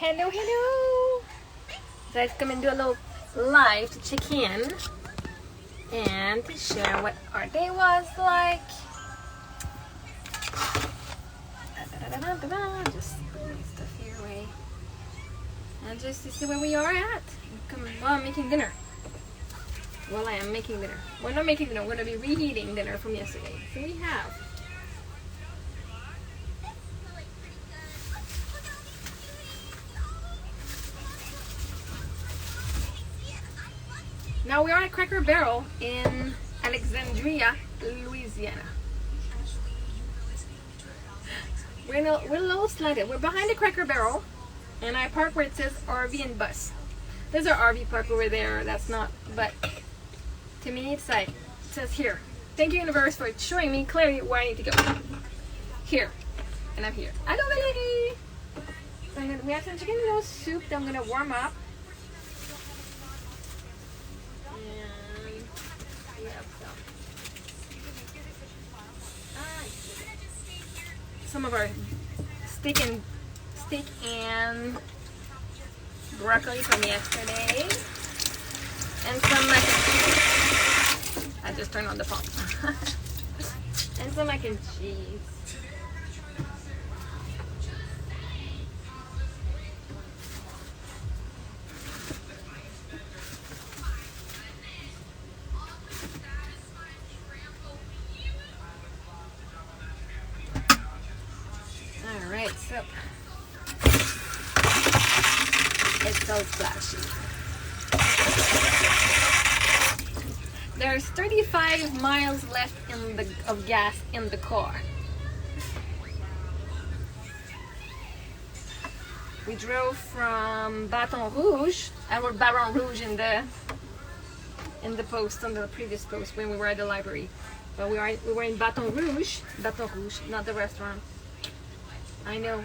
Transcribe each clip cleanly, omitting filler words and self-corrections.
Hello, hello. So I've come and do a little live to check in and to share what our day was like. Just put my stuff here away. And just to see where we are at. Well, I'm making dinner. Well, I am making dinner. We're not making dinner. We're going to be reheating dinner from yesterday. So we have now we are at Cracker Barrel in Alexandria, Louisiana. We're a little slanted. We're behind the Cracker Barrel, and I park where it says RV and bus. There's our RV park over there. That's not, but to me it's like, it says here. Thank you, universe, for showing me clearly where I need to go. Here, and I'm here. Hello, lady. So we have some chicken noodle soup that I'm gonna warm up. Some of our steak and broccoli from yesterday, and some mac and cheese. I just turned on the pot. And some mac and cheese. So it's so splashy. There's 35 miles left of gas in the car. We drove from Baton Rouge, and we're Baton Rouge in the post, on the previous post when we were at the library. But we were in Baton Rouge, not the restaurant. I know,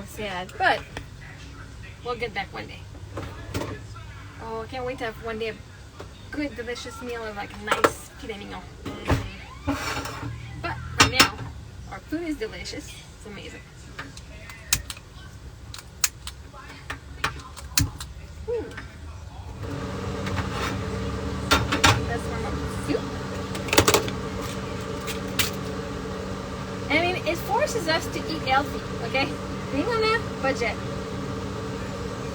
sad, but we'll get back one day. Oh, I can't wait to have one day a good, delicious meal of like nice filet mignon. But right now, our food is delicious. It's amazing. Whew. Let's warm up the soup. I mean, it forces us to eat healthy, okay? Being on a budget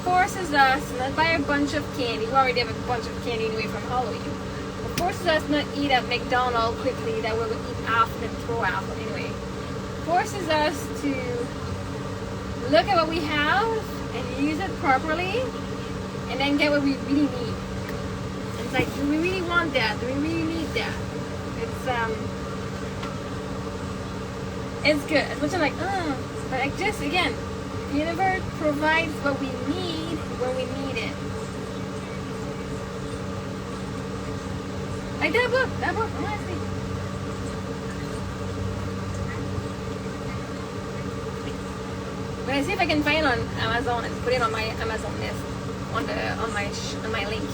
forces us to not buy a bunch of candy. We already have a bunch of candy anyway from Halloween. It forces us not eat at McDonald's quickly that we'll eat half and then throw out anyway. Forces us to look at what we have and use it properly and then get what we really need. It's like, do we really want that? Do we really need that? It's good. As much as I'm like, but like just again, the universe provides what we need when we need it. Like that book, honestly. I'm gonna see if I can find it on Amazon and put it on my Amazon list, on my link.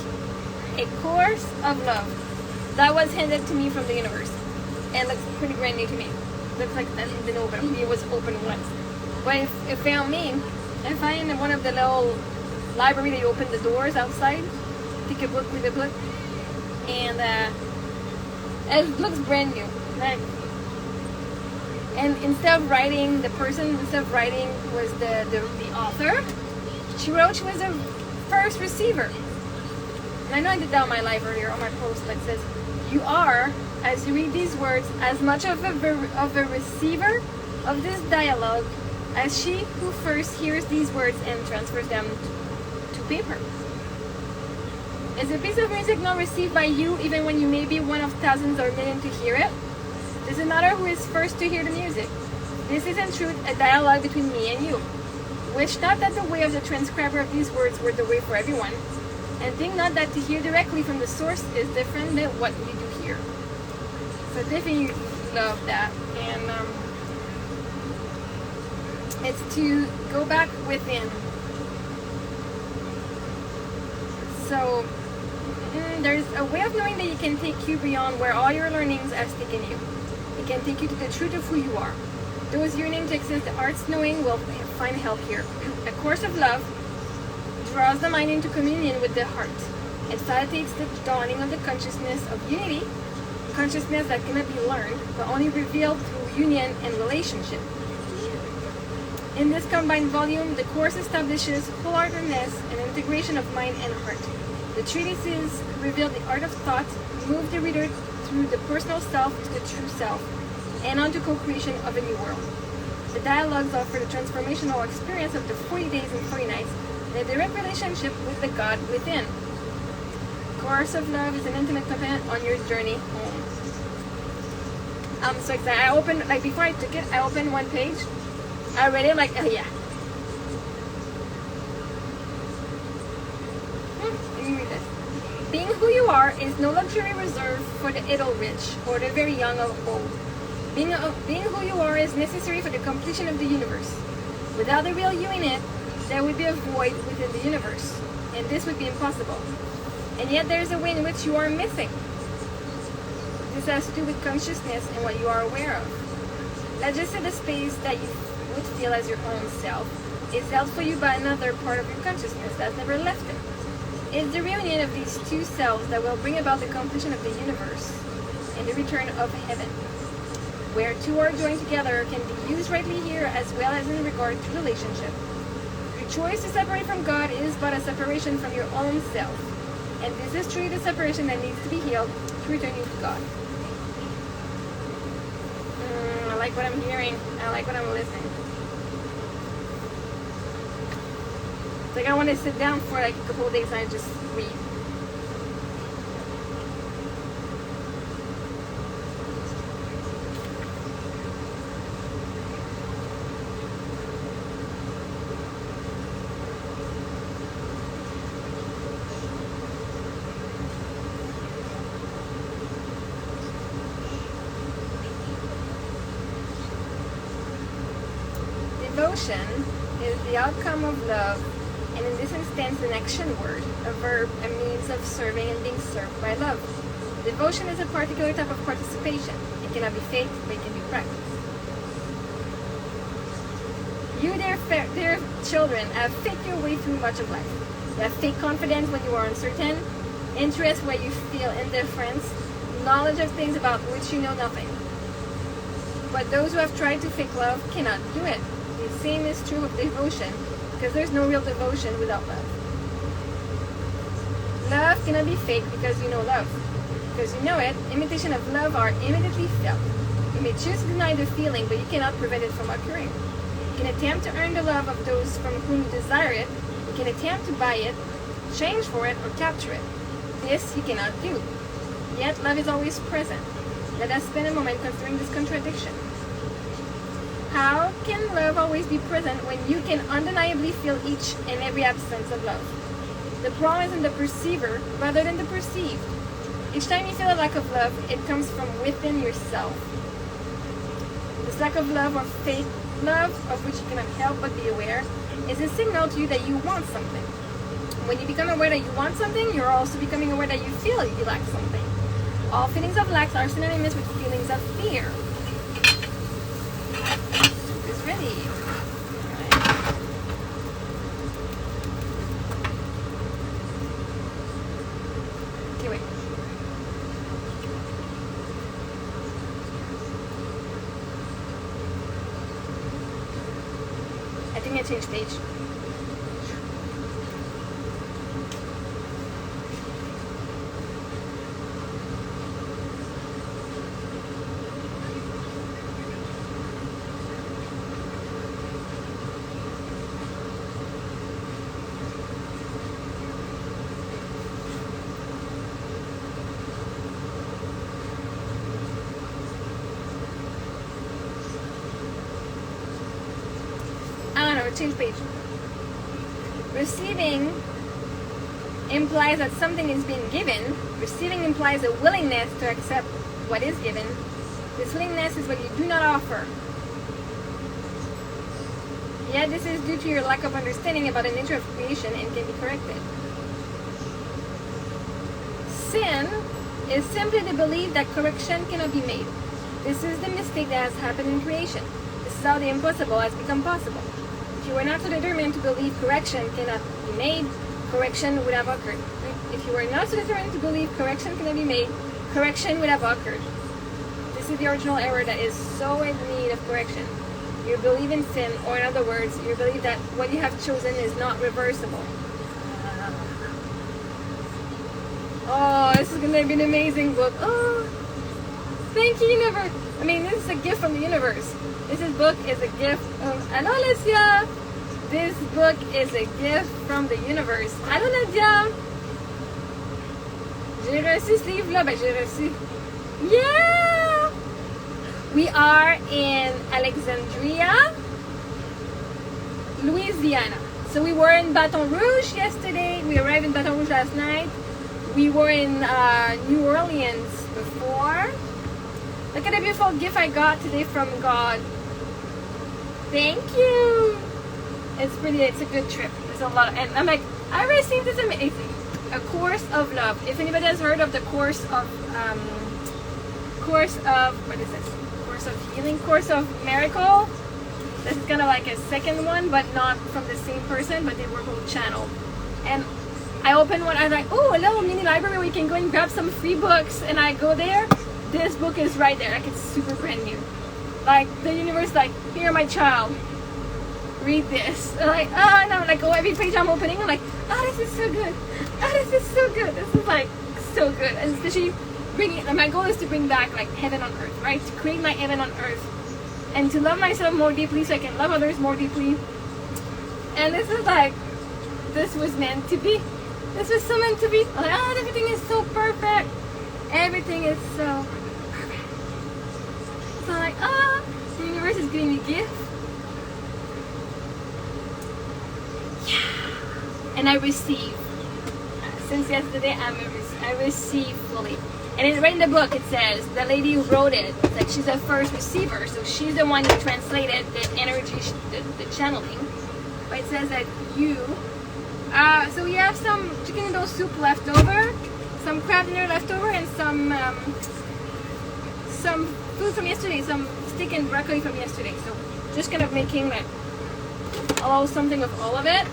A Course of Love that was handed to me from the universe, and looks pretty brand new to me. Looks like it hasn't been open. It was open once. But it found me. I find in one of the little library they open the doors outside. Take a book with a book. And it looks brand new. Like, and instead of writing was the author. She wrote she was the first receiver. And I know I did that on my live earlier on my post that says, you are, as you read these words, as much of a receiver of this dialogue as she who first hears these words and transfers them to paper. Is a piece of music not received by you even when you may be one of thousands or millions to hear it? Does it matter who is first to hear the music? This is in truth a dialogue between me and you. Wish not that the way of the transcriber of these words were the way for everyone, and think not that to hear directly from the source is different than what you do hear. So definitely love that, and it's to go back within. So there's a way of knowing that you can take you beyond where all your learnings have taken you. It can take you to the truth of who you are. Those yearning to access the arts knowing will find help here. A Course of Love draws the mind into communion with the heart. It facilitates the dawning of the consciousness of unity, consciousness that cannot be learned, but only revealed through union and relationship. In this combined volume, the course establishes wholeheartedness and integration of mind and heart. The treatises reveal the art of thought, move the reader through the personal self to the true self, and on to co-creation of a new world. The dialogues offer the transformational experience of the 40 days and 40 nights in a direct relationship with the God within. Course of Love is an intimate companion on your journey home. I'm so excited. I opened, like before I took it, I opened one page. I read it like, oh yeah. Let me read this. Being who you are is no luxury reserved for the idle rich or the very young or old. Being who you are is necessary for the completion of the universe. Without the real you in it, there would be a void within the universe, and this would be impossible. And yet there is a way in which you are missing. This has to do with consciousness and what you are aware of. Let's just say the space that you would feel as your own self is held for you by another part of your consciousness that's never left it. It's the reunion of these two selves that will bring about the completion of the universe and the return of heaven. Where two are joined together can be used rightly here as well as in regard to relationship. Your choice to separate from God is but a separation from your own self. And this is truly the separation that needs to be healed to return you to God. I like what I'm hearing. I like what I'm listening. It's like I want to sit down for like a couple of days and just read. Devotion is the outcome of love, and in this instance an action word, a verb, a means of serving and being served by love. Devotion is a particular type of participation. It cannot be faked, but it can be practiced. You, dear children, have faked your way through much of life. You have fake confidence when you are uncertain, interest where you feel indifference, knowledge of things about which you know nothing. But those who have tried to fake love cannot do it. The same is true of devotion, because there's no real devotion without love. Love cannot be fake because you know love. Because you know it, imitation of love are immediately felt. You may choose to deny the feeling, but you cannot prevent it from occurring. You can attempt to earn the love of those from whom you desire it. You can attempt to buy it, change for it, or capture it. This you cannot do. Yet love is always present. Let us spend a moment considering this contradiction. How can love always be present when you can undeniably feel each and every absence of love? The problem is in the perceiver rather than the perceived. Each time you feel a lack of love, it comes from within yourself. This lack of love or fake love, of which you cannot help but be aware, is a signal to you that you want something. When you become aware that you want something, you're also becoming aware that you feel you lack something. All feelings of lack are synonymous with feelings of fear. It's ready. Okay, wait. I think I changed page. Change page. Receiving implies that something is being given. Receiving implies a willingness to accept what is given. This willingness is what you do not offer. Yet this is due to your lack of understanding about the nature of creation and can be corrected. Sin is simply the belief that correction cannot be made. This is the mistake that has happened in creation. This is how the impossible has become possible. If you were not so determined to believe correction cannot be made, correction would have occurred. If you were not so determined to believe correction cannot be made, correction would have occurred. This is the original error that is so in need of correction. You believe in sin, or in other words, you believe that what you have chosen is not reversible. Oh, this is going to be an amazing book. Oh, thank you, universe. I mean, this is a gift from the universe. This book is a gift of... Hello, Alicia. This book is a gift from the universe. Allô, Nadia. J'ai reçu ce livre-là. Ben, j'ai reçu. Yeah! We are in Alexandria, Louisiana. So we were in Baton Rouge yesterday. We arrived in Baton Rouge last night. We were in New Orleans before. Look at the beautiful gift I got today from God. Thank you. It's pretty. It's a good trip. There's a lot of, and I'm like, I received this amazing. A course of love. If anybody has heard of the course of what is this? Course of healing, course of miracle. This is kind of like a second one, but not from the same person, but they were both channeled. And I opened one. I was like, oh, a little mini library where you can go and grab some free books. And I go there. This book is right there. Like, it's super brand new. Like, the universe, like, here, my child, read this. And like, oh, and I'm like, oh, every page I'm opening, I'm like, oh, this is so good. Oh, this is so good. This is like so good. And especially bringing. My goal is to bring back like heaven on earth, right? To create my heaven on earth, and to love myself more deeply, so I can love others more deeply. And this is like, this was meant to be. This was so meant to be. I'm like, oh, everything is so perfect. Everything is so perfect. So I'm like, oh, the universe is giving me gifts. Yeah. And I receive. Since yesterday, I receive fully. And right in the book, it says, the lady who wrote it, like, she's the first receiver. So she's the one who translated the energy, the channeling. But it says that you, so we have some chicken noodle soup left over, some crab dinner left over, and some food from yesterday, some steak and broccoli from yesterday. So just kind of making like something of all of it.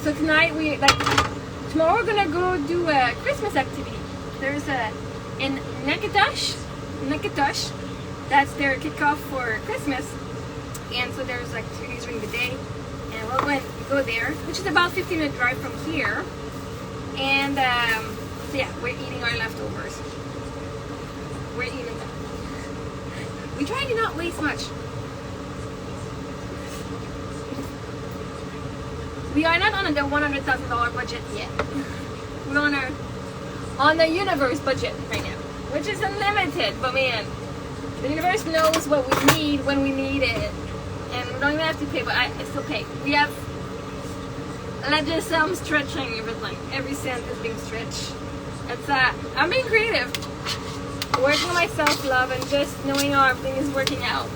So tonight tomorrow we're gonna go do a Christmas activity. There's in Nakatosh, that's their kickoff for Christmas. And so there's like 2 days during the day. And we're going to go there, which is about 15-minute drive from here. And so yeah, we're eating our leftovers. We're eating them. We try to not waste much. We are not on the $100,000 budget yet. We're on the universe budget right now, which is unlimited. But man, the universe knows what we need when we need it, and we don't even have to pay. But I still pay. We have. Let's just say I'm stretching everything. Every cent is being stretched. It's I'm being creative, working on my self-love, and just knowing how everything is working out.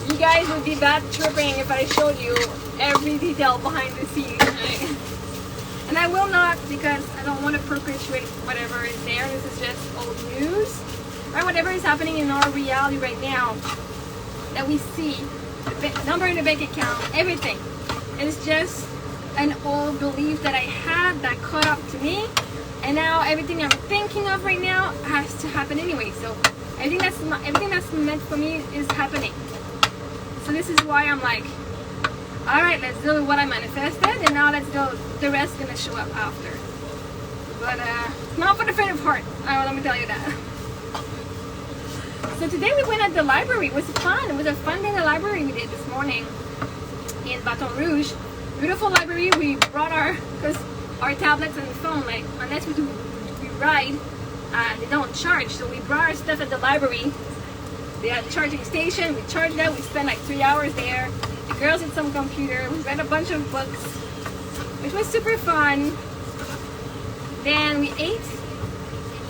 You guys would be bad tripping if I showed you every detail behind the scenes, right? And I will not, because I don't want to perpetuate whatever is there. This is just old news, right? Whatever is happening in our reality right now that we see, the number in the bank account, everything. It's just an old belief that I had that caught up to me, and now everything I'm thinking of right now has to happen anyway. So everything that's meant for me is happening. So this is why I'm like, all right, let's do what I manifested, and now let's do the rest gonna show up after. But not for the faint of heart. Let me tell you that. So today we went at the library. It was fun. It was a fun day at the library we did this morning in Baton Rouge. Beautiful library. We brought because our tablets and phone, like, unless we ride, they don't charge. So we brought our stuff at the library. They had a charging station. We charged that. We spent like 3 hours there. The girls did some computer. We read a bunch of books, which was super fun. Then we ate.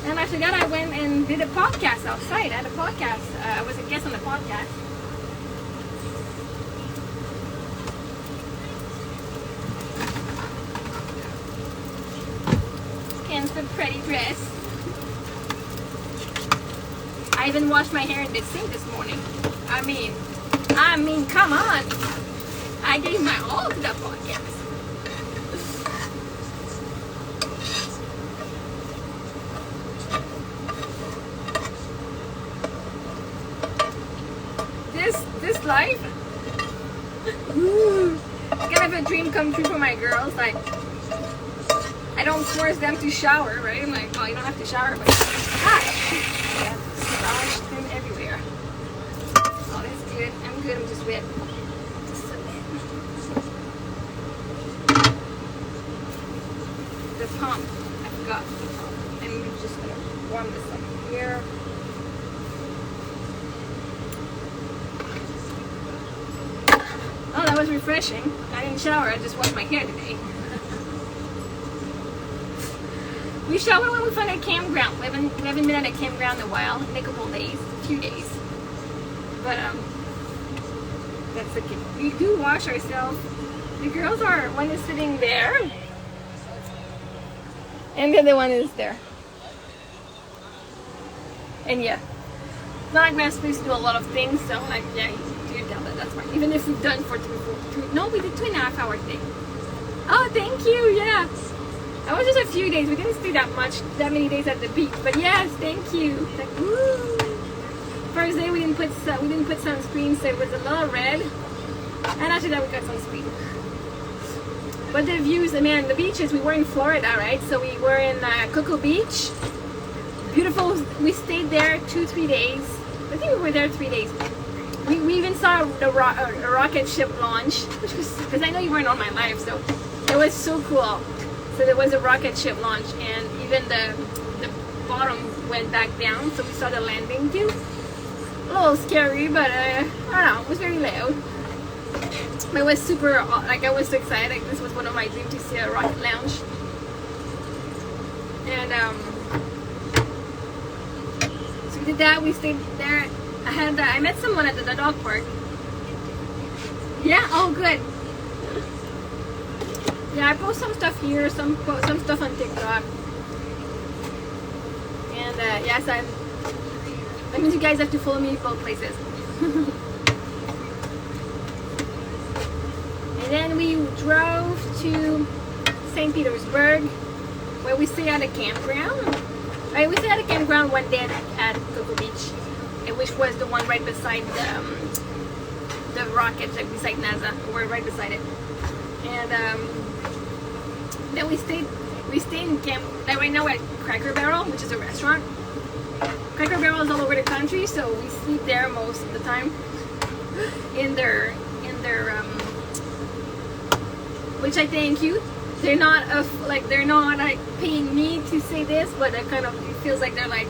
And after that, I went and did a podcast outside. I had a podcast. I was a guest on the podcast. And some pretty dress. I I even washed my hair in the sink this morning. I mean, come on. I gave my all to that podcast. This life, it's kind of a dream come true for my girls. Like, I don't force them to shower, right? I'm like, well, you don't have to shower, but yeah, splash them everywhere. Oh, that's good. I'm good. I'm just wet. Just a bit. The pump. I forgot the pump. I'm just gonna warm this up here. Oh, that was refreshing. I didn't shower. I just washed my hair today. We showered when we found a campground. We haven't been at a campground in a while, in a couple of days, a few days. But that's okay. We do wash ourselves. The girls are, one is sitting there, and the other one is there. And yeah, it's not like we're supposed to do a lot of things, so like, yeah, you tell that's fine. Even if we've done we did 2.5 hour thing. Oh, thank you, yeah. That was just a few days. We didn't stay that many days at the beach. But yes, thank you. Like, woo. First day we didn't put sunscreen, so it was a little red. And after that we got sunscreen. But the views, man, the beaches. We were in Florida, right? So we were in Cocoa Beach. Beautiful. We stayed there 2-3 days. I think we were there 3 days. We even saw a rocket ship launch, which was, because I know you weren't on my live, so it was so cool. So there was a rocket ship launch, and even the bottom went back down, so we saw the landing too. A little scary, but I don't know, it was very loud. But it was super, like, I was so excited. Like, this was one of my dreams to see a rocket launch. And so we did that. We stayed there. I met someone at the dog park. Yeah, oh good. Yeah, I post some stuff here, some stuff on TikTok. And yes, that means you guys have to follow me both places. And then we drove to St. Petersburg, where we stayed at a campground. Right, we stayed at a campground one day at Cocoa Beach, which was the one right beside the rocket, like beside NASA. We're right beside it. And then we stayed in camp. Like right now we're at Cracker Barrel, which is a restaurant. Cracker Barrel is all over the country, so we sleep there most of the time. In their which I thank you. They're not like paying me to say this, but it feels like they're like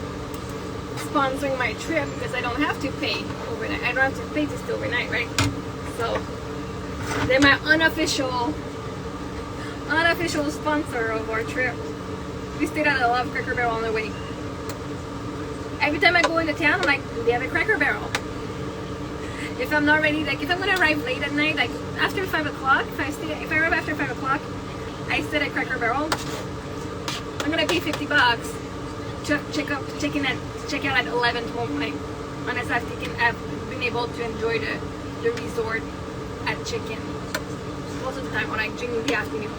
sponsoring my trip, because I don't have to pay overnight. I don't have to pay to stay overnight, right? So they're my unofficial sponsor of our trip. We stayed at a lot of Cracker Barrel on the way. Every time I go into town, I'm like, do they have a Cracker Barrel? If I'm not ready, like if I'm gonna arrive late at night, like after 5 o'clock, if I arrive after 5 o'clock, I sit at Cracker Barrel. I'm gonna pay $50 to check out at 11 tomorrow morning, unless I've been able to enjoy the resort at chicken. Most of the time, when I drink in the afternoon.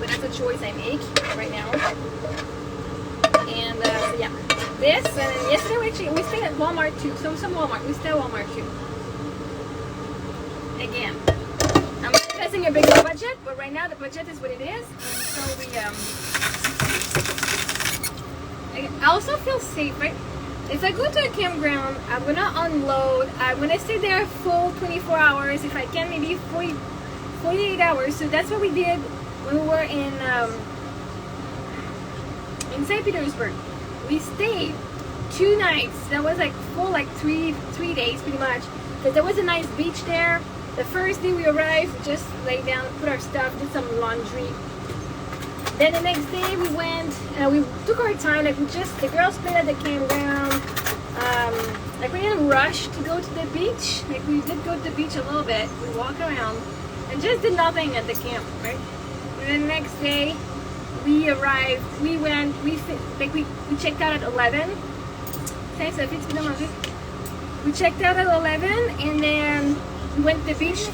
But that's a choice I make right now. And so yeah, this, and then yesterday we stayed at Walmart too. Some Walmart. We stayed at Walmart too. Again, I'm investing a bigger budget, but right now the budget is what it is. And so I also feel safe, right? If I go to a campground, I'm gonna unload. I'm gonna stay there full 24 hours. If I can, maybe 48 hours. So that's what we did when we were in St. Petersburg. We stayed 2 nights. That was like full, like three days pretty much. Because there was a nice beach there. The first day we arrived, we just laid down, put our stuff, did some laundry. Then the next day we went, we took our time, like the girls played at the campground. Like we didn't rush to go to the beach. Like we did go to the beach a little bit. We walked around and just did nothing at the camp, right? And then the next day we arrived, we checked out at 11. Thanks, ça fait de manger. We checked out at 11 and then we went to the beach.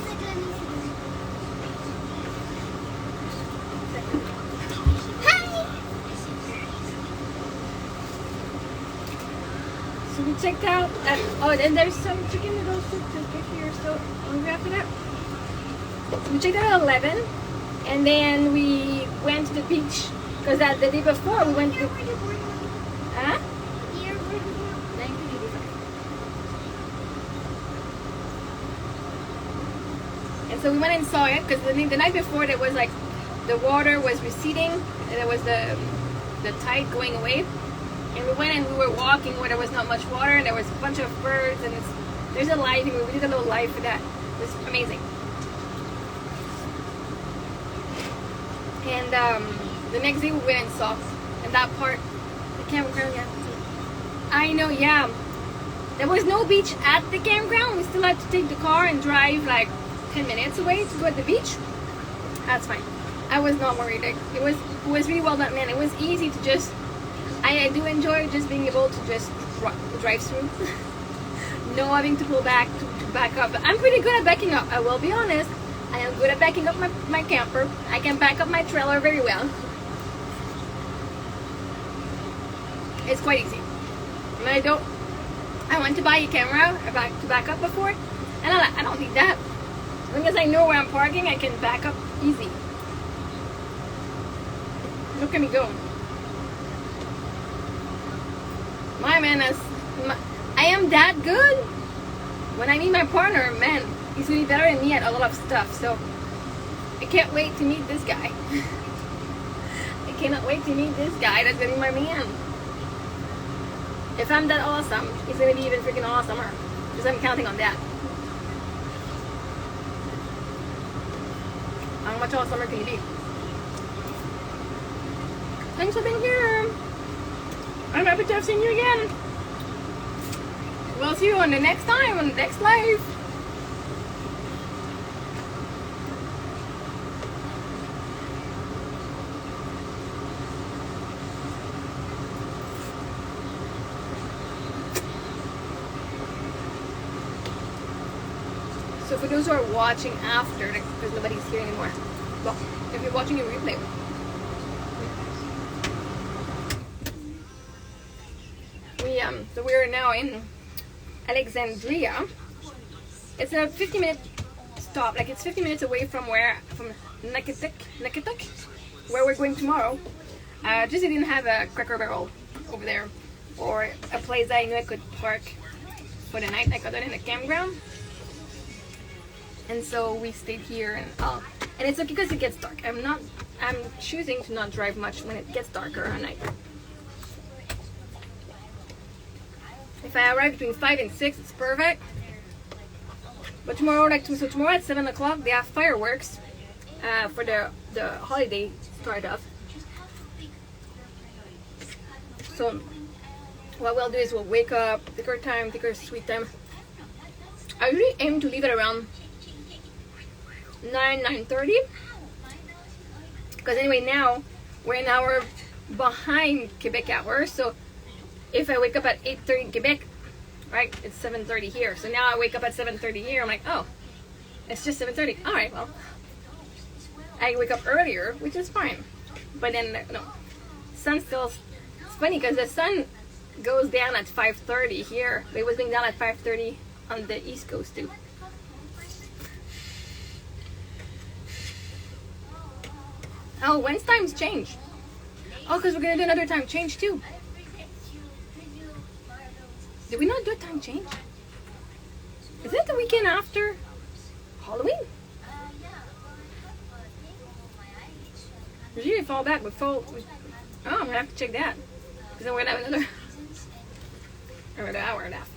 So we checked out at, oh, and there's some chicken noodle soup to get here, so hungry after that. So we checked out at 11 and then we went to the beach because the day before we went to, huh? And so we went and saw it because the night before there was like the water was receding and there was the tide going away. And we went and we were walking where there was not much water and there was a bunch of birds and there's a lighting. We did a little live for that. It was amazing. And the next day we went and saw in that part the campground. Yeah, I know. Yeah, there was no beach at the campground. We still had to take the car and drive like 10 minutes away to go to the beach. That's fine. I was not worried. Like, it was really well done, man. It was easy to just. I do enjoy just being able to just drive through. No having to pull back to back up. But I'm pretty good at backing up. I will be honest. I am good at backing up my camper. I can back up my trailer very well. It's quite easy. I mean, I went to buy a camera to back up before, and I don't need that. As long as I know where I'm parking, I can back up easy. Look at me go. My man, I am that good. When I meet my partner, man, he's really better than me at a lot of stuff. So I can't wait to meet this guy. I cannot wait to meet this guy that's gonna be my man. If I'm that awesome, he's gonna be even freaking awesomer. Because I'm counting on that. How much awesomer can you be? Thanks for being here. I'm happy to have seen you again. We'll see you on the next time, on the next live. So for those who are watching after, because nobody's here anymore. Well, if you're watching a replay. So we're now in Alexandria. It's a 50-minute stop. Like it's 50 minutes away from Nakituk, where we're going tomorrow. Just they didn't have a Cracker Barrel over there, or a place that I knew I could park for the night, like other than a campground. And so we stayed here, and it's okay because it gets dark. I'm choosing to not drive much when it gets darker at night. If I arrive between 5 and 6, it's perfect. But tomorrow, tomorrow at 7 o'clock, they have fireworks for the holiday start off. So what we'll do is we'll wake up, take our time, take our sweet time. I usually aim to leave it around 9:30. Because anyway, now we're an hour behind Quebec hours, so if I wake up at 8:30 in Quebec, right, it's 7:30 here. So now I wake up at 7:30 here. I'm like, oh, it's just 7:30. All right, well, I wake up earlier, which is fine. But then, no, sun still. It's funny because the sun goes down at 5:30 here. But it was going down at 5:30 on the East Coast too. Oh, when's times change? Oh, because we're gonna do another time change too. Did we not do a time change? Is it the weekend after Halloween? Usually fall back before. Oh, I'm gonna have to check that. Because then we're gonna have another hour and a half.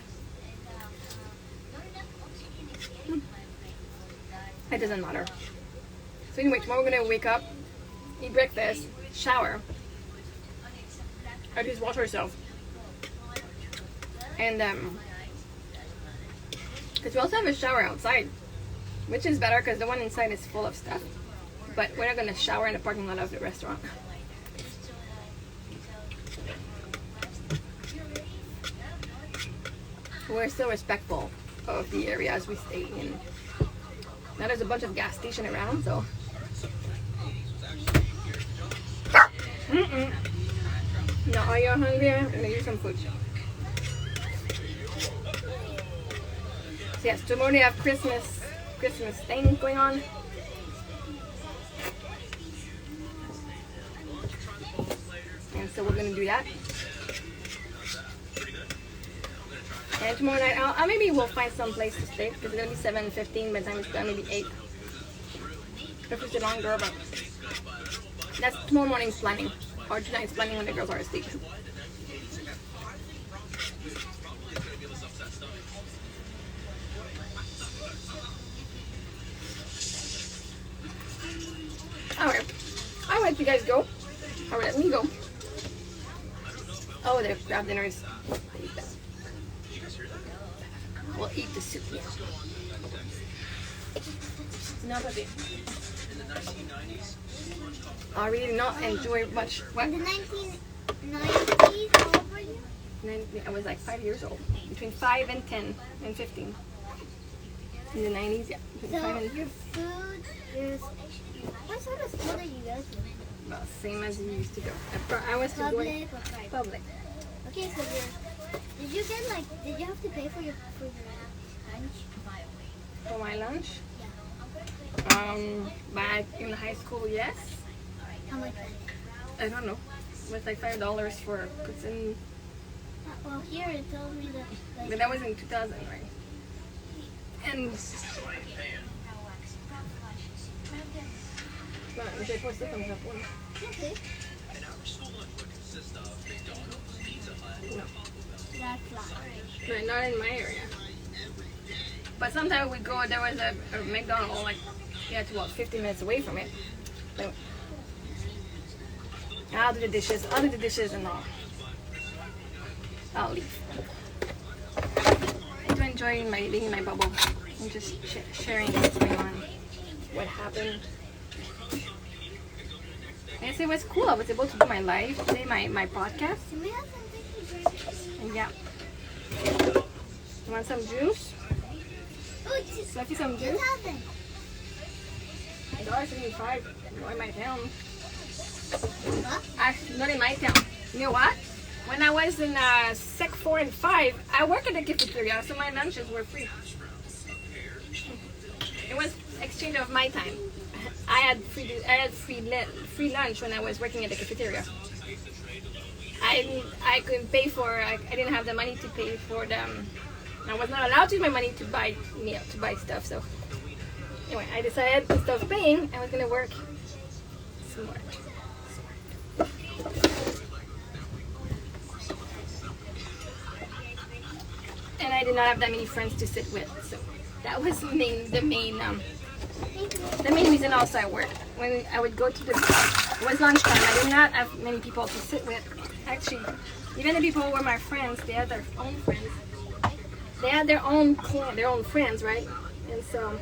It doesn't matter. So anyway, tomorrow we're gonna wake up, eat breakfast, shower. I just wash ourselves. And because we also have a shower outside, which is better because the one inside is full of stuff. But we're not gonna shower in the parking lot of the restaurant. we're still respectful of the areas we stay in. Now there's a bunch of gas stations around, so. Now, are you hungry? I'm gonna give you some food. So yes, tomorrow they have Christmas thing going on. And so we're gonna do that. And tomorrow night, I'll maybe we'll find some place to stay because it's gonna be 7:15 by the time it's done, maybe 8. If it's longer, but that's tomorrow morning's planning, or tonight's planning when the girls are asleep. Alright, I'll let you guys go. Or let me go. Oh, the crab dinner is. We'll eat the soup now. Not a bit. I really did not enjoy much. What? In the 1990s, how old were you? I was like 5 years old. Between 5 and 10 and 15. In the 90s, yeah. Between 5 and... your food is... What sort of school did you go to? Well, same as you used to go. I was to Public going... or private? Public. Okay, so did you get like, did you have to pay for your lunch? For my lunch? Yeah. Back in high school, yes. How much was it? I don't know. It was like $5 for poutine. Well, here it told me that like... But that was in 2000, right? And... Bueno, j'ai posté comme Japon. Okay. No. That's flat. But not in my area. But sometimes we go, there was a McDonald's like, yeah, it's about 50 minutes away from it. So, I'll do the dishes and I'll leave. I do enjoy being in my bubble and just sharing what's going on, what happened. Yes, it was cool. I was able to do my live today, my podcast. Can we have something to drink? And yeah. You want some juice? Oh, it's Fluffy, some juice? $2,000. $1.75. Not in my town. What? Actually, not in my town. You know what? When I was in Sec 4 and 5, I worked at the cafeteria, so my lunches were free. It was exchange of my time. I had free lunch when I was working at the cafeteria. I couldn't pay for. I didn't have the money to pay for them. I was not allowed to use my money to buy stuff. So anyway, I decided to stop paying. I was gonna work smart. And I did not have that many friends to sit with, so that was the main reason also I worked. When I would go to it was lunchtime. I did not have many people to sit with. Actually, even the people who were my friends, they had their own friends. They had their own friends, right? And so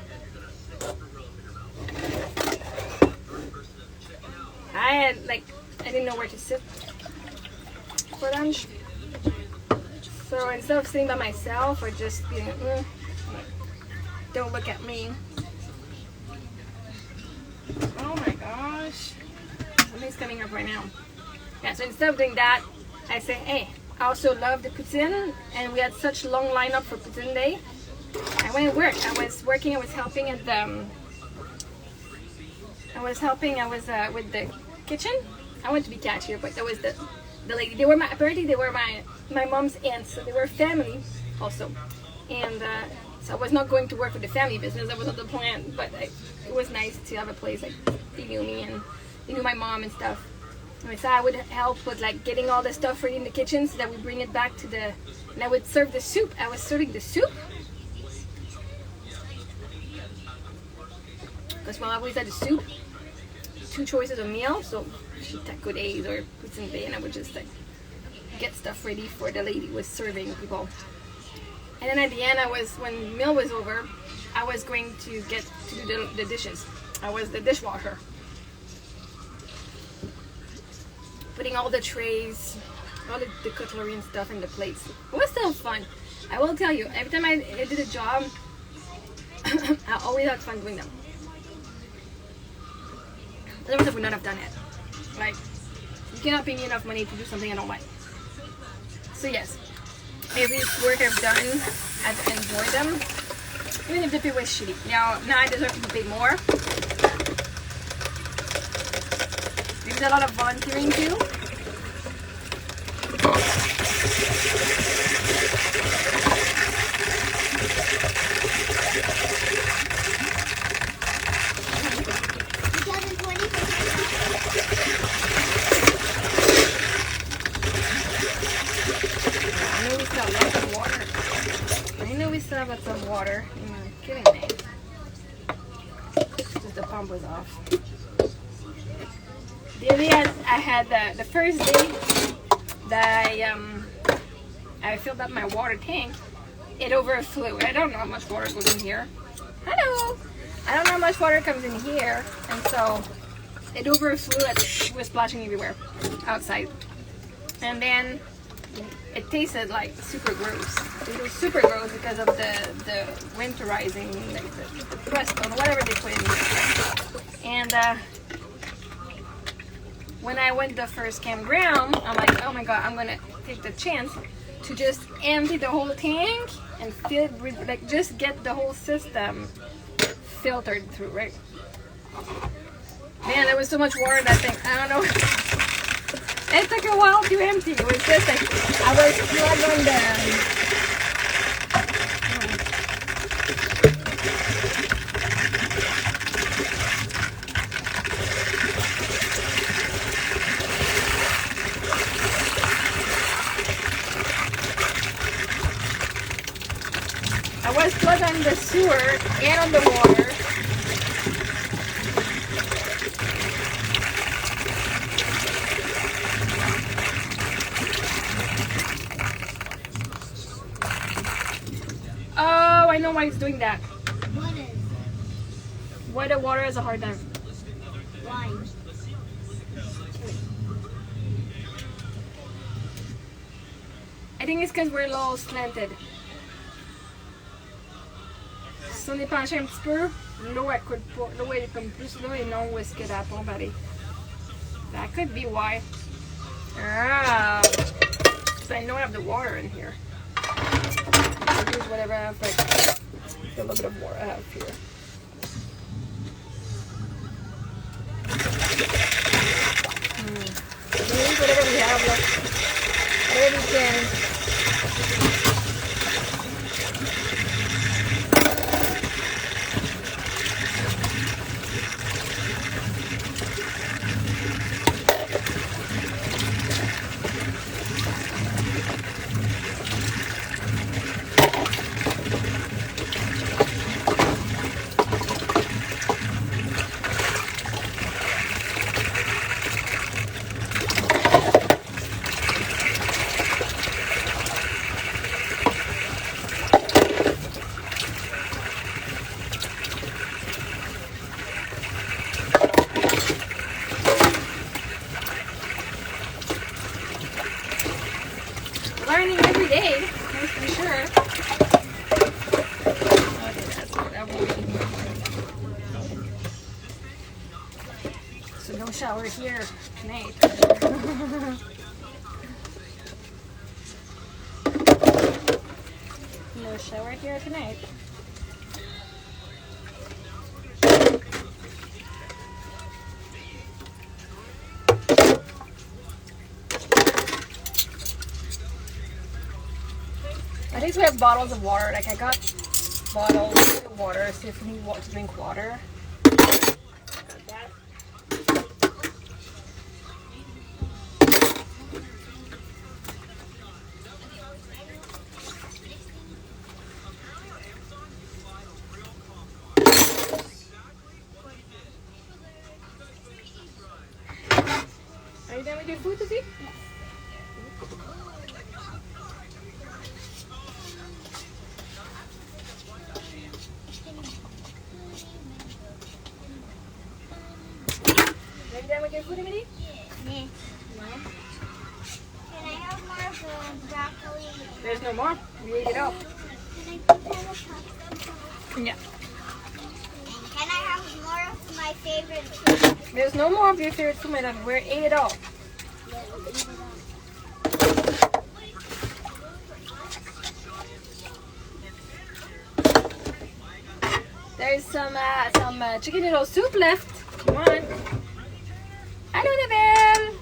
I didn't know where to sit for lunch. So instead of sitting by myself or just being, don't look at me. Oh my gosh. Something's coming up right now. Yeah, so instead of doing that, I say, hey, I also love the poutine, and we had such long lineup for poutine day. I went to work. I was helping at the, with the kitchen. I wanted to be cashier, but that was the lady. They were my mom's aunts, so they were family also. And so I was not going to work with the family business. That was not the plan, but it was nice to have a place like they knew me and they knew my mom and stuff. And so I would help with like getting all the stuff ready in the kitchen so that we bring it back to the, and I would serve the soup. I was serving the soup. Because when I always had the soup, 2 choices of meal, so taco days or poutine day, and I would just like get stuff ready for the lady who was serving people. And then at the end, when meal was over, I was going to do the dishes. I was the dishwasher, putting all the trays, all the cutlery and stuff in the plates. It was still fun. I will tell you, every time I did a job, I always had fun doing them. Otherwise I would not have done it. Like, you cannot pay me enough money to do something I don't like. So yes, every work I've done, I've enjoyed them, even if the pay was shitty. Now I deserve to be paid more. There's a lot of volunteering too. Lots of water. You're kidding me. Just the pump was off. The other day I had the first day that I filled up my water tank, it overflew. I don't know how much water goes in here. Hello! I don't know how much water comes in here, and so it overflew. It was splashing everywhere outside. And then it tasted like super gross. It was super gross because of the winterizing, like the pressed on whatever they put in there. And when I went to the first campground, I'm like, oh my god, I'm gonna take the chance to just empty the whole tank and fill it with, like, just get the whole system filtered through, right? Man, there was so much water in that thing. I don't know. It took a while to empty. It was just like I was plugged on the. I was plugged on the sewer and on the water. Oh, I know why it's doing that. What is? Why the water has a hard time. Why? I think it's because we're a little slanted. Si on est penché un petit peu, l'eau elle coule pas. L'eau est comme plus là et non où est-ce que la pompe elle est. That could be why. Ah, because I know I have the water in here. I'll use whatever I have, like a little bit of water I have here. We'll use whatever we have, like, whatever we can. Learning every day, that's for sure. Okay, that's good. That won't be more. So no shower here tonight. No shower here tonight. At least we have bottles of water. Like, I got bottles of water, so if you need to drink water. Got that. Are you done with your food, Susie? Are you done with your food, Emily? Yeah. No? Can I have more broccoli. There's no more. We ate it all. Can I have a Yeah. Can I have more of my favorite food? There's no more of your favorite food, my love. We ate it all. There's some chicken noodle soup left. If you want? Allô, Annabelle.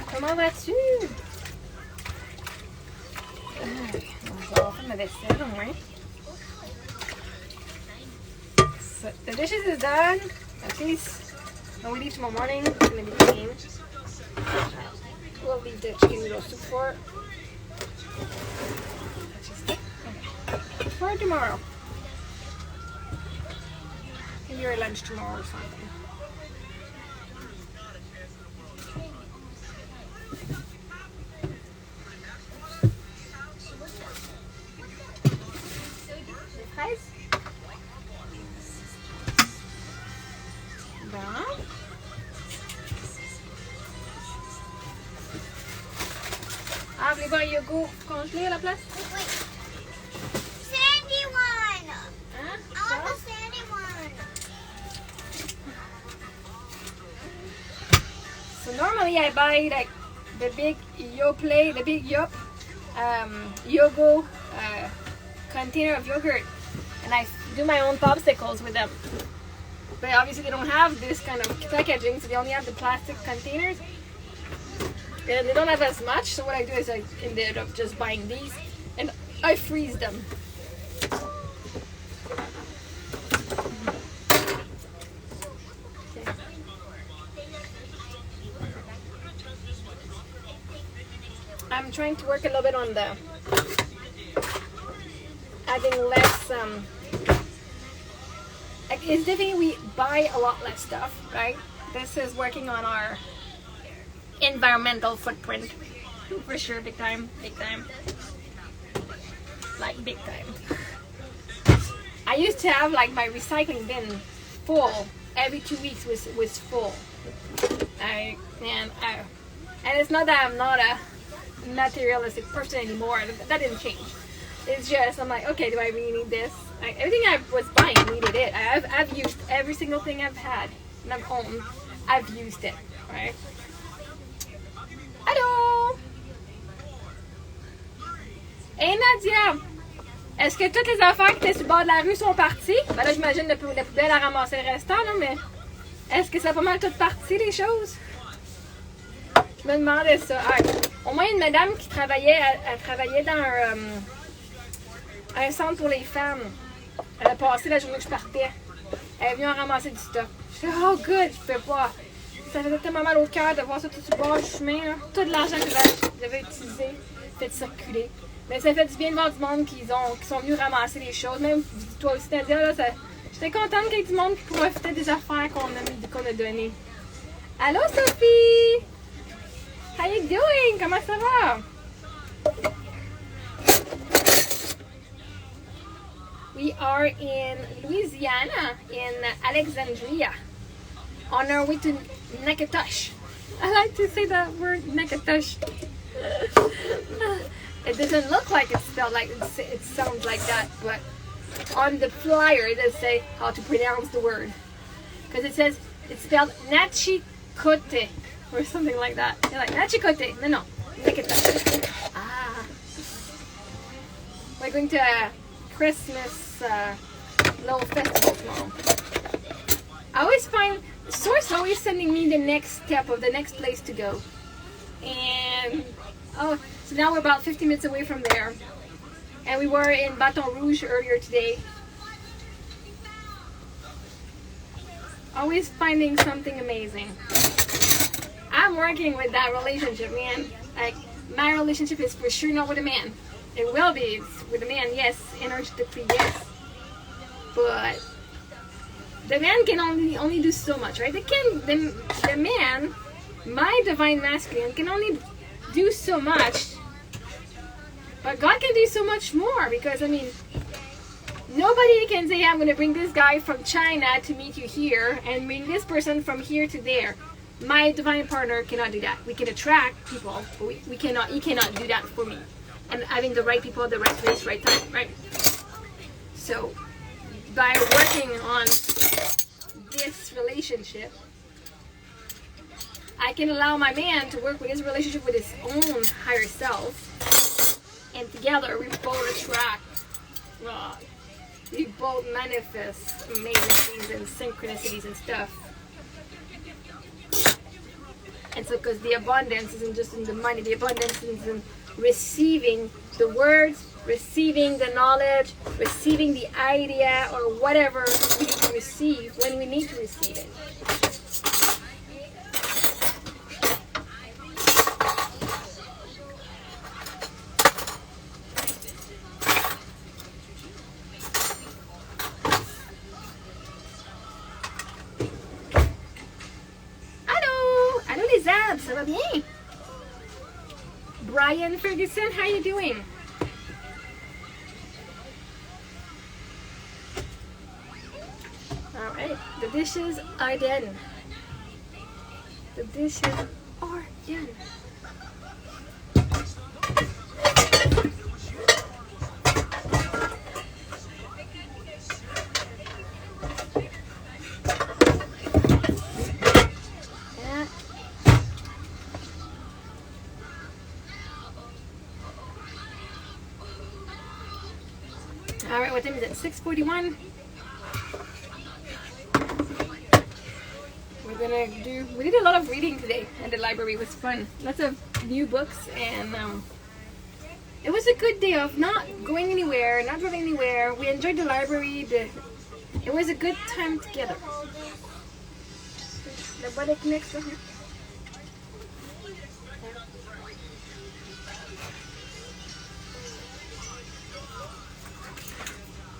Comment vas-tu? Je vais avoir fait ma vaisselle au moins. So, the dishes is done. At least when we leave tomorrow morning, it's going to be clean. We'll leave the chicken noodle soup for tomorrow. Maybe your lunch tomorrow or something. Fries? Bon. Ah, voulez-vous un yogourt congelé à la place? Wait. Sandy one. Hein? I want the sandy one. So normally I buy like the big Yoplait, the big Yop Yogo container of yogurt, and I do my own popsicles with them. But obviously they don't have this kind of packaging, so they only have the plastic containers. And they don't have as much, so what I do is I ended up just buying these and I freeze them. Okay. I'm trying to work a little bit on the adding less like it's definitely we buy a lot less stuff, right? This is working on our environmental footprint for sure. Big time, like big time. I used to have like my recycling bin full every 2 weeks was full. And it's not that I'm not a materialistic person anymore. That didn't change. It's just I'm like, okay, do I really need this? Like, everything I was buying needed it. I've used every single thing I've had and I've owned. I've used it, right? Allô? Hey Nadia! Est-ce que toutes les affaires qui étaient sur le bord de la rue sont parties? Ben là, j'imagine la poubelle a ramassé le restant, là, mais est-ce que ça a pas mal tout parti, les choses? Je me demandais ça. Ah, au moins, une madame qui travaillait, elle travaillait dans un centre pour les femmes. Elle a passé la journée que je partais. Elle est venue en ramasser du stock. Je suis oh good, je peux pas. Ça faisait tellement mal au cœur de voir ça tout sur le bord du chemin. Là. Tout l'argent que j'avais utilisé, fait circuler. Mais ça fait du bien de voir du monde qui sont venus ramasser les choses. Même toi aussi, Nadia, là, j'étais contente qu'il y ait du monde qui profitait des affaires qu'on a données. Allô, Sophie! How you doing? Comment ça va? We are in Louisiana, in Alexandria, on our way to Natchitoches. I like to say that word, Natchitoches. It doesn't look like it's spelled like it sounds like that, but on the flyer it does say how to pronounce the word. Because it says it's spelled Natchitoches or something like that. You're like Natchitoches. No, Natchitoches. Ah. We're going to a Christmas little festival tomorrow. I always find the source always sending me the next step of the next place to go. And oh, so now we're about 50 minutes away from there. And we were in Baton Rouge earlier today. Always finding something amazing. I'm working with that relationship, man. Like, my relationship is for sure not with a man. It will be with a man, yes. Energetically, yes. But the man can only do so much, right? The man, my divine masculine, can only do so much. But God can do so much more because, I mean, Nobody can say, I'm going to bring this guy from China to meet you here and bring this person from here to there. My divine partner cannot do that. We can attract people, but he cannot do that for me. And having the right people at the right place, right time, right? So, by working on this relationship, I can allow my man to work with his relationship with his own higher self, and together we both attract. We both manifest amazing things and synchronicities and stuff. And so, because the abundance isn't just in the money, the abundance is in receiving the words, receiving the knowledge, receiving the idea, or whatever we need to receive when we need to receive it. Ça va bien? Brian Ferguson, how you doing? Alright, the dishes are done. The dishes are done. Alright, what time is it? 6:41. We did a lot of reading today at the library. It was fun. Lots of new books, and it was a good day of not going anywhere, not driving anywhere. We enjoyed the library. It was a good time together. The buttock next to her.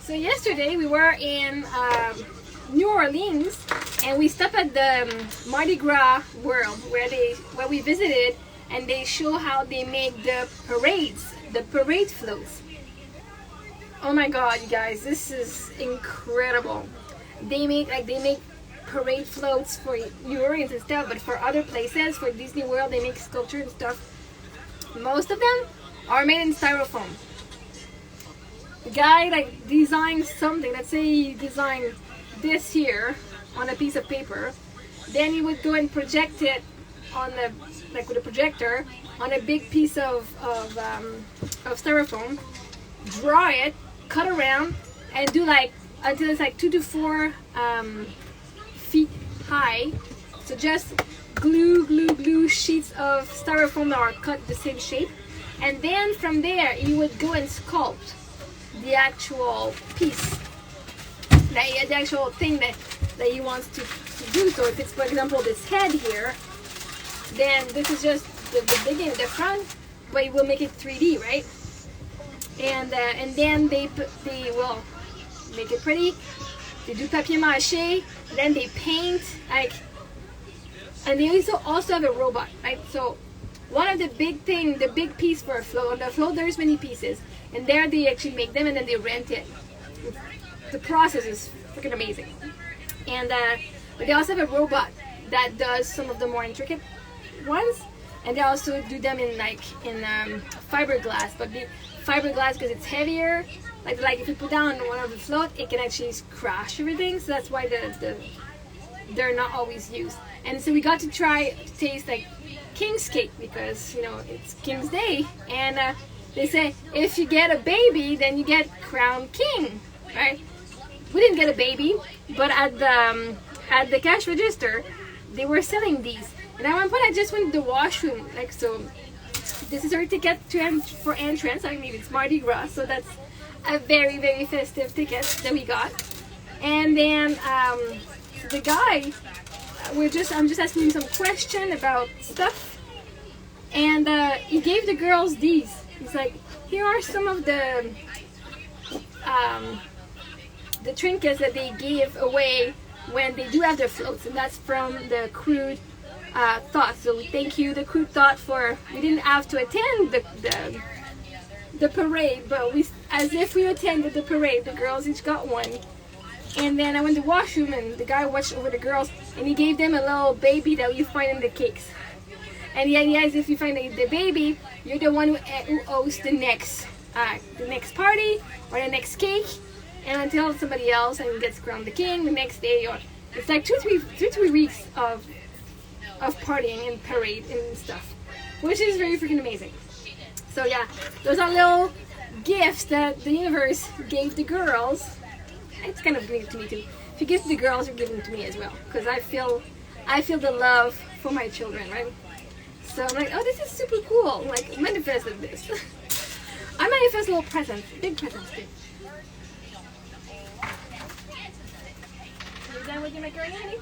So yesterday we were in New Orleans, and we stopped at the Mardi Gras World where we visited, and they show how they make the parades, the parade floats. Oh my God, you guys, this is incredible. They make parade floats for New Orleans and stuff, but for other places, for Disney World, they make sculpture and stuff. Most of them are made in styrofoam. The guy designed something. Let's say he designed this here on a piece of paper. Then he would go and project it on with a projector on a big piece of styrofoam. Draw it, cut around, and do until it's 2 to 4 feet high. So just glue sheets of styrofoam that are cut the same shape, and then from there he would go and sculpt the actual piece, the actual thing that he wants to do. So if it's, for example, this head here, then this is just the beginning, the front, but it will make it 3D, right? And then they will make it pretty. They do papier mâché, then they paint, and they also have a robot, right? So one of the big piece for a float, on the float there's many pieces, and there they actually make them and then they rent it. The process is freaking amazing. And but they also have a robot that does some of the more intricate ones, and they also do them in fiberglass, but the fiberglass, because it's heavier, like if you put down one of the float, it can actually crash everything, so that's why they're not always used. And so we got to taste King's cake, because it's King's Day, and they say if you get a baby, then you get crowned king, right? We didn't get a baby, but at the cash register, they were selling these. And at one point, I just went to the washroom, so this is our ticket for entrance. I mean, it's Mardi Gras, so that's a very, very festive ticket that we got. And then the guy, I'm just asking him some question about stuff, and he gave the girls these. He's like, here are some of the trinkets that they give away when they do have their floats, and that's from the Crude Thought. So thank you, the Crude Thought, for we didn't have to attend the the parade, but as if we attended the parade. The girls each got one. And then I went to the washroom, and the guy watched over the girls, and he gave them a little baby that you find in the cakes. And the idea is if you find the baby, you're the one who hosts the next party or the next cake, and until somebody else and gets crowned the king the next day. Or it's like 2-3 weeks of partying and parade and stuff, which is very freaking amazing. So yeah, those are little gifts that the universe gave the girls. It's kind of giving it to me too. If you give to the girls, you're giving it to me as well, because I feel the love for my children, right? So I'm like, oh, this is super cool. Like, manifested this. I manifest little presents, big presents too. You done with your macaroni, honey?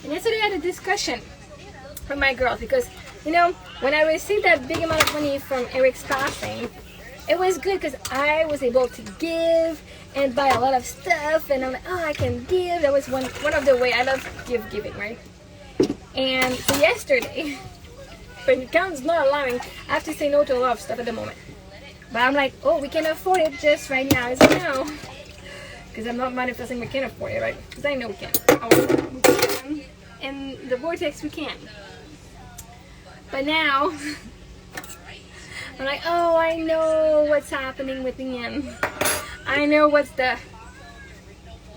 And yesterday I had a discussion with my girls because, you know, when I received that big amount of money from Eric's passing, it was good because I was able to give and buy a lot of stuff, and I'm like, oh, I can give. That was one of the way I love giving, right? And so yesterday, when account's not allowing, I have to say no to a lot of stuff at the moment. But I'm like, oh, we can afford it just right now. As no, because I'm not manifesting we can afford it, right? Because I know we can. We can. In the vortex, we can. But now, I'm like, oh, I know what's happening within. I know what's the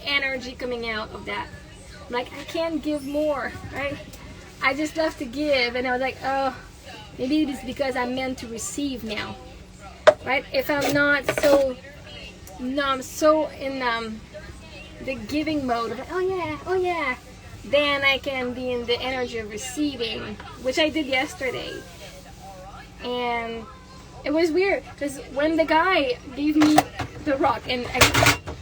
energy coming out of that. I'm like, I can't give more, right? I just love to give, and I was like, oh, maybe it's because I'm meant to receive now, right? If I'm not so, I'm so in the giving mode of like, oh yeah, then I can be in the energy of receiving, which I did yesterday. And it was weird because when the guy gave me the rock and I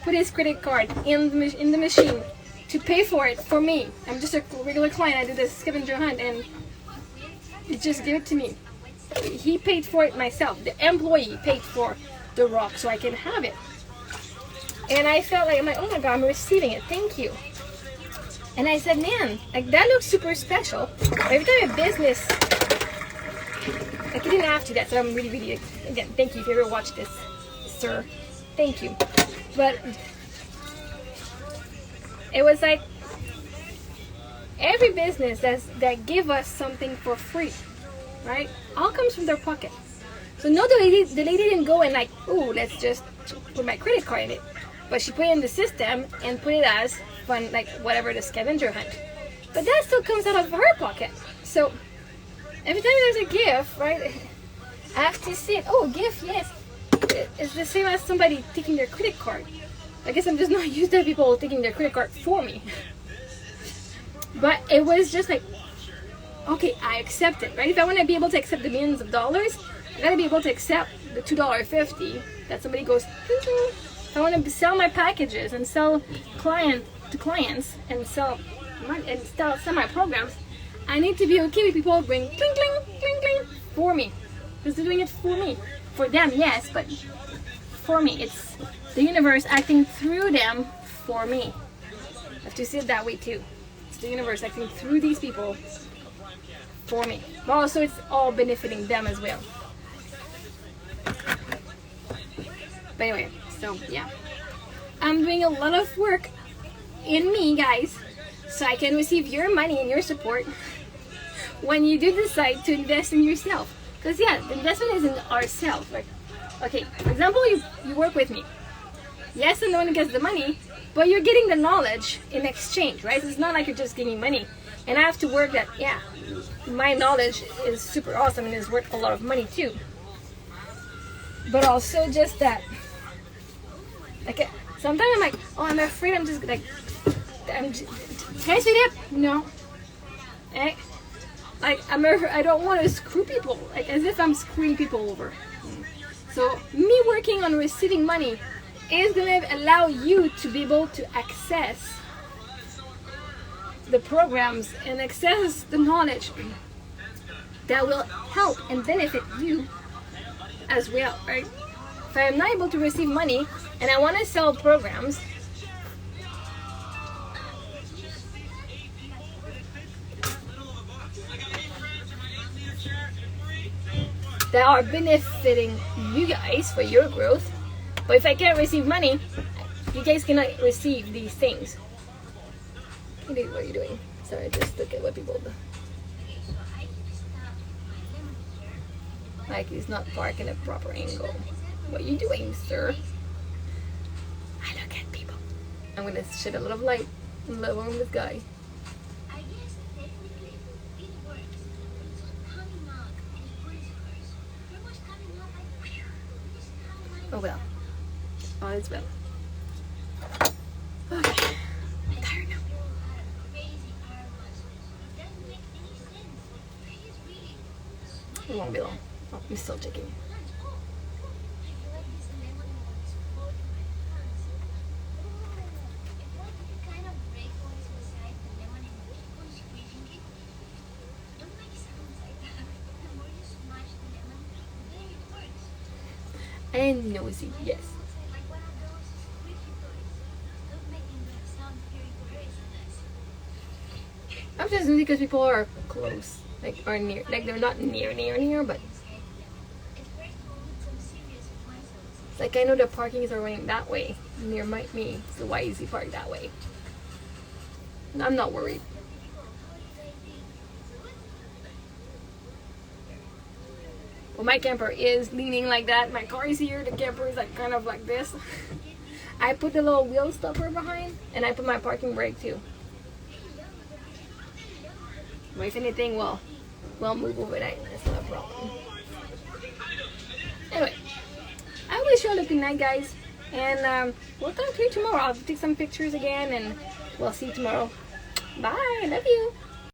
put his credit card in the machine to pay for it for me, I'm just a regular client. I did this scavenger hunt and he just gave it to me. He paid for it myself. The employee paid for the rock so I can have it. And I felt like, I'm like, oh my God, I'm receiving it. Thank you. And I said, man, like that looks super special. Every time a business, like you didn't have to that, so I'm really, really, again, thank you if you ever watched this, sir. Thank you. But it was like every business that give us something for free, right? All comes from their pocket. So no, the lady didn't go and like, oh, let's just put my credit card in it. But she put it in the system and put it as fun, like whatever, the scavenger hunt. But that still comes out of her pocket. So every time there's a gift, right, I have to see it. Oh, gift, yes. It's the same as somebody taking their credit card. I guess I'm just not used to people taking their credit card for me. But it was just like, okay, I accept it, right? If I want to be able to accept the millions of dollars, I gotta be able to accept the $2.50 that somebody goes, if I want to sell my packages and sell to clients and sell my programs, I need to be okay with people bring cling cling cling cling for me, because they're doing it for me. For them, yes, but for me, it's the universe acting through them for me. I have to see it that way too. It's the universe acting through these people for me, but also it's all benefiting them as well. But anyway, so yeah, I'm doing a lot of work in me, guys, so I can receive your money and your support when you do decide to invest in yourself. Because yeah, the investment is in ourselves. Like, okay, for example, you work with me. Yes, and no one gets the money, but you're getting the knowledge in exchange, right? It's not like you're just giving money. And I have to work that, yeah, my knowledge is super awesome and is worth a lot of money too. But also just that, like, sometimes I'm like, oh, I'm afraid I'm just like, can I say that? No. Like, I don't want to screw people, like as if I'm screwing people over. So me working on receiving money is going to allow you to be able to access the programs and access the knowledge that will help and benefit you as well, right? If I'm not able to receive money and I want to sell programs, that are benefiting you guys for your growth. But if I can't receive money, you guys cannot receive these things. What are you doing? Sorry, just look at what people do. Like he's not parking a proper angle. What are you doing, sir? I look at people. I'm gonna shed a lot of light and love on this guy. Oh well. All is well. Okay. I'm tired now. It won't be long. Oh, I'm still checking. And nosy, yes. I'm just nosy because people are close, like are near, like they're not near, but it's like I know the parkings are running that way near me, so why is he parked that way? And I'm not worried. Well, my camper is leaning like that. My car is here. The camper is like kind of like this. I put the little wheel stopper behind, and I put my parking brake too. But if anything, we'll move overnight. That's not a problem. Anyway, I wish you all a good night, guys. And we'll talk to you tomorrow. I'll take some pictures again, and we'll see you tomorrow. Bye. I love you.